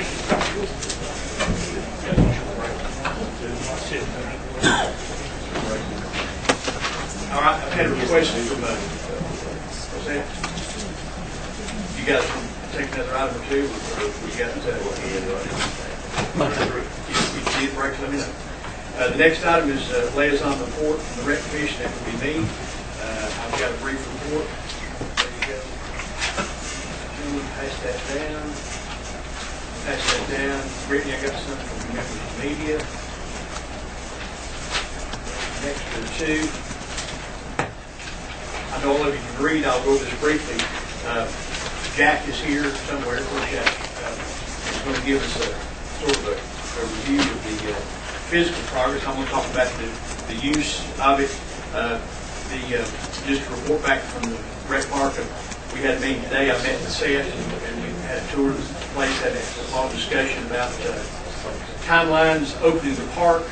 All right, I've had a request from, you guys want to take another item or two, or we got, you need breaks, let me know. The next item is liaison report from the Rec Commission. That would be me. I've got a brief report. There you go. Pass that down. Pass that down. Brittany, I got something from the members of the media. Next to the two. I know all of you can read. I'll go over this briefly. Jack is here somewhere. Where's Jack? He's going to give us a sort of a review of the physical progress. I'm going to talk about the use of it. Just to report back from the rec park, we had a meeting today. I met with Seth and we had a tour of the place, had a long discussion about timelines opening the park.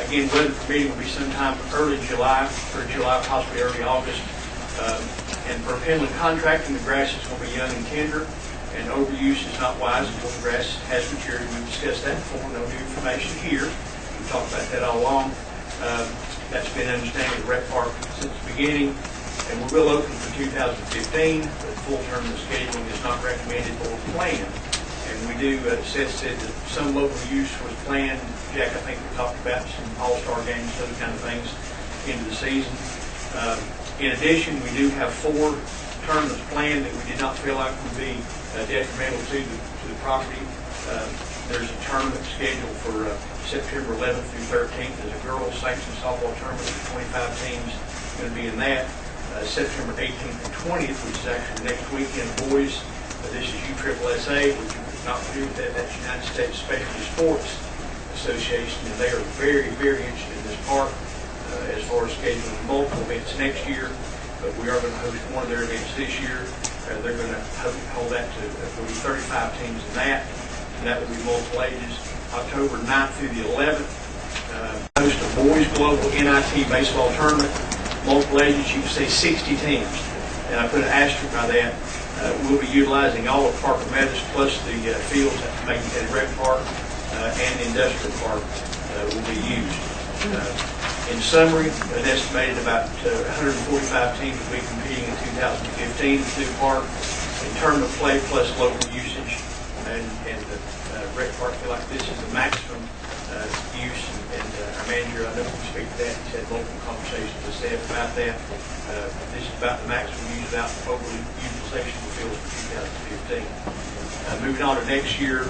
Again, weather permitting will be sometime early July, or July, possibly early August. And for inland contracting, the grass is going to be young and tender, and overuse is not wise until the grass has matured. We've discussed that before. No new information here. We've talked about that all along. That's been understanding of the rec park since the beginning, and we will open for 2015, but full tournament scheduling is not recommended or planned. And we do, Seth said that some local use was planned. Jack, I think we talked about some all-star games, those kind of things into the season. In addition, we do have 4 tournaments planned that we did not feel like would be detrimental to the property. There's a tournament scheduled for September 11th through 13th. There's a girls sanctioned softball tournament with 25 teams going to be in that. September 18th and 20th, which is actually next weekend, boys. This is USSSA, which is not familiar with that. That's United States Specialty Sports Association, and they are very, very interested in this park as far as scheduling multiple events next year. But we are going to host one of their events this year. They're going to hold that to, there'll be 35 teams in that, and that will be multiple ages. October 9th through the 11th, host a boys global NIT baseball tournament, multiple ages, you can say 60 teams. And I put an asterisk by that. We'll be utilizing all of Parker Meadows plus the fields at Macon County Rec Park and the Industrial Park will be used. In summary, an estimated about 145 teams will be competing in 2015 in the park in tournament play plus local usage, and the rec park feel like this is the maximum use, and our manager, I know, can speak to that. He's had multiple conversations with Seth about that. This is about the maximum use without overly utilization of the fields for 2015. Moving on to next year,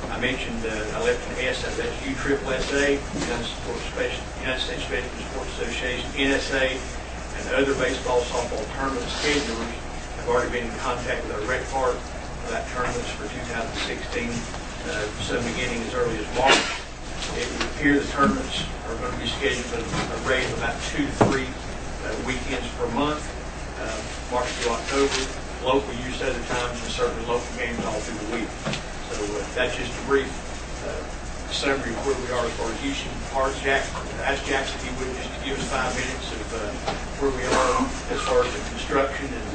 I mentioned I left an S out of that's USSSA, United States Specialty Sports Association, NSA, and other baseball, softball tournament schedulers have already been in contact with our rec park about tournaments for 2016, some beginning as early as March. It would appear the tournaments are going to be scheduled at a rate of about 2 to 3 weekends per month, March through October, local use other times, and certainly local games all through the week. So that's just a brief summary of where we are as far as using parts. Jack, ask Jack if he would just give us 5 minutes of where we are as far as the construction and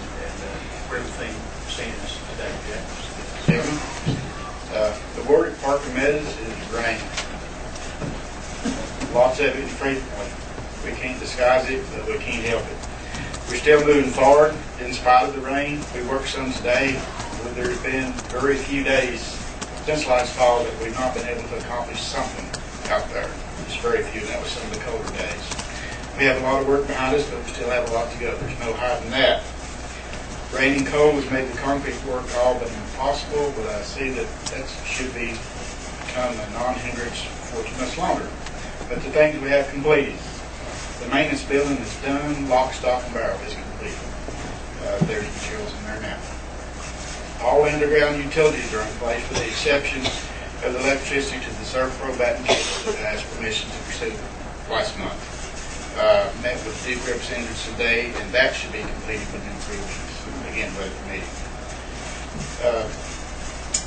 where everything stands today. Jack. The word at Parker Meadows is rain. Lots of it frequently. We can't disguise it, but we can't help it. We're still moving forward in spite of the rain. We worked some today, but there's been very few days since last fall that we've not been able to accomplish something out there. Just very few, and that was some of the colder days. We have a lot of work behind us, but we still have a lot to go. There's no hiding that. Rain and cold has made the concrete work all but impossible, but I see that should become a non-hindrance for much longer. But the things we have completed, the maintenance building is done, lock, stock, and barrel is complete. There's materials in there now. All underground utilities are in place with the exception of the electricity to the Servpro batting cable that has permission to proceed last month. Met with Duke representatives today, and that should be completed within 3 weeks. Again, weather permitting.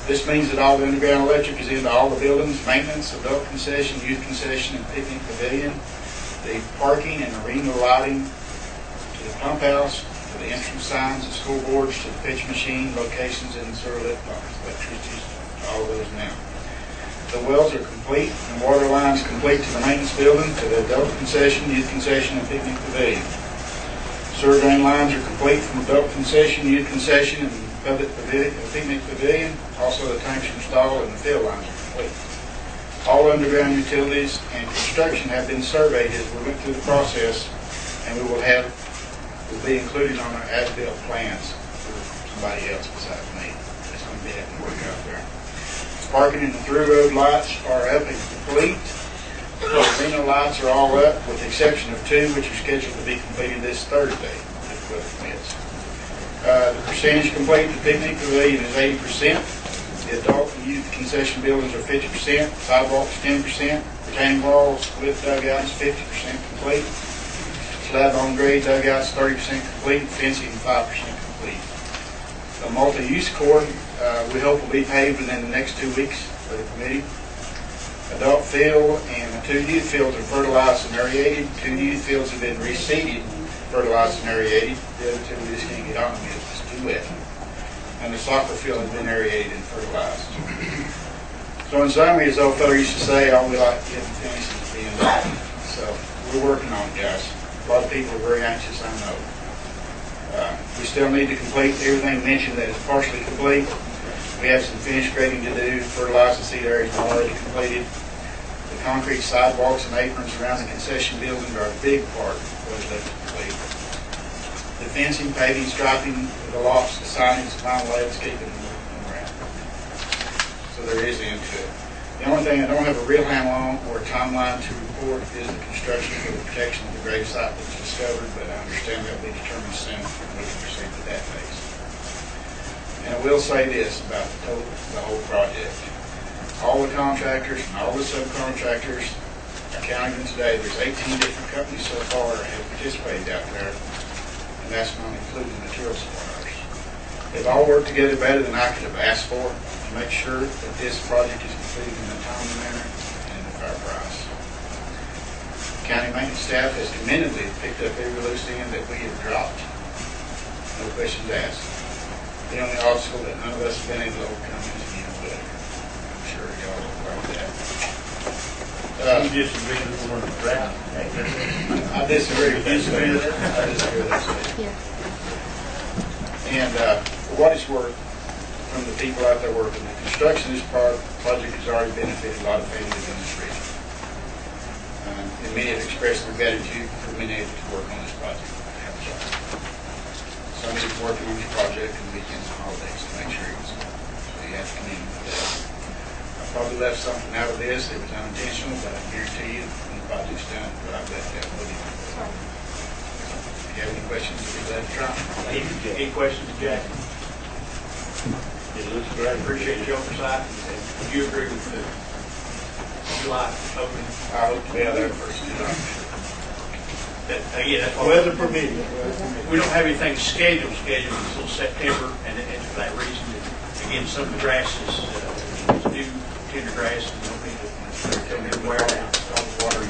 This means that all the underground electric is into all the buildings, maintenance, adult concession, youth concession, and picnic pavilion, the parking and arena lighting, to the pump house, to the entrance signs, the school boards, to the pitch machine, locations in the sewer lift pumps. Electricity is all of those now. The wells are complete, and the water lines complete to the maintenance building, to the adult concession, youth concession, and picnic pavilion. Sewer drain lines are complete from adult concession, youth concession, and public pavilion, picnic pavilion. Also, the tanks are installed and the field lines are complete. All underground utilities and construction have been surveyed as we went through the process, and will be included on our as-built plans for somebody else besides me. That's going to be having to work out there. Parking and the through road lights are up and complete. The arena lights are all up, with the exception of 2, which are scheduled to be completed this Thursday, if the weather permits. The percentage complete, the picnic pavilion is 80%. The adult and youth concession buildings are 50%. Sidewalks 10%. Retaining walls with dugouts 50% complete. Slab on grade dugouts 30% complete. Fencing 5% complete. A multi-use court we hope will be paved within the next 2 weeks by the committee. Adult field and the 2 youth fields are fertilized and aerated. 2 youth fields have been reseeded, fertilized and aerated. The other 2 we just can't get on because it's too wet. And the soccer field has been aerated and fertilized. So in summary, as old fellow used to say, all we like to get finished is being done. So we're working on it, guys. A lot of people are very anxious, I know. We still need to complete everything mentioned that is partially complete. We have some finish grading to do. Fertilized and seed areas are already completed. The concrete sidewalks and aprons around the concession building are a big part of what is left to complete. The fencing, paving, striping, the lofts, the signage, the vinyl landscaping, and around. So there is the end to it. The only thing I don't have a real handle on or a timeline to report is the construction for the protection of the grave site that was discovered, but I understand that will be determined soon when we can proceed with that phase. And I will say this about the whole project. All the contractors and all the subcontractors are counting them today. There's 18 different companies so far that have participated out there, and that's not including material suppliers. They've all worked together better than I could have asked for to make sure that this project is completed in a timely manner and at a fair price. County maintenance staff has commendably picked up every loose end that we have dropped. No questions asked. The only obstacle that none of us have been able to overcome is being weather. I'm sure y'all will like that. You disagree with the word drought? I disagree with that. I disagree with that. Yeah. And for what it's worth, from the people out there working, the construction of this project has already benefited a lot of families in this region. And many have expressed their gratitude for being able to work on this project. Some of them working on this project on weekends and holidays to make sure it was good. So you have to commend them for that. I probably left something out of this that was unintentional, but I guarantee you when the project's done, but I bet that will be. If you have any questions, we'll be glad to try. Any questions, Jack? It looks great. Appreciate your oversight. And would you agree with the July opening? I hope to be out there first. Again, that's why Weather permitting. we don't have anything scheduled until September, and for that reason, again, some of the grasses, new tender grass, and they'll need to wear out. All the water is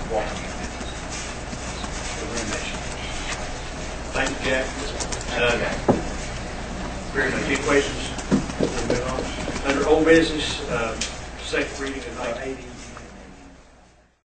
walking in it. Thank you, Jack. Very much. Any questions? Under old business, second reading of 1980.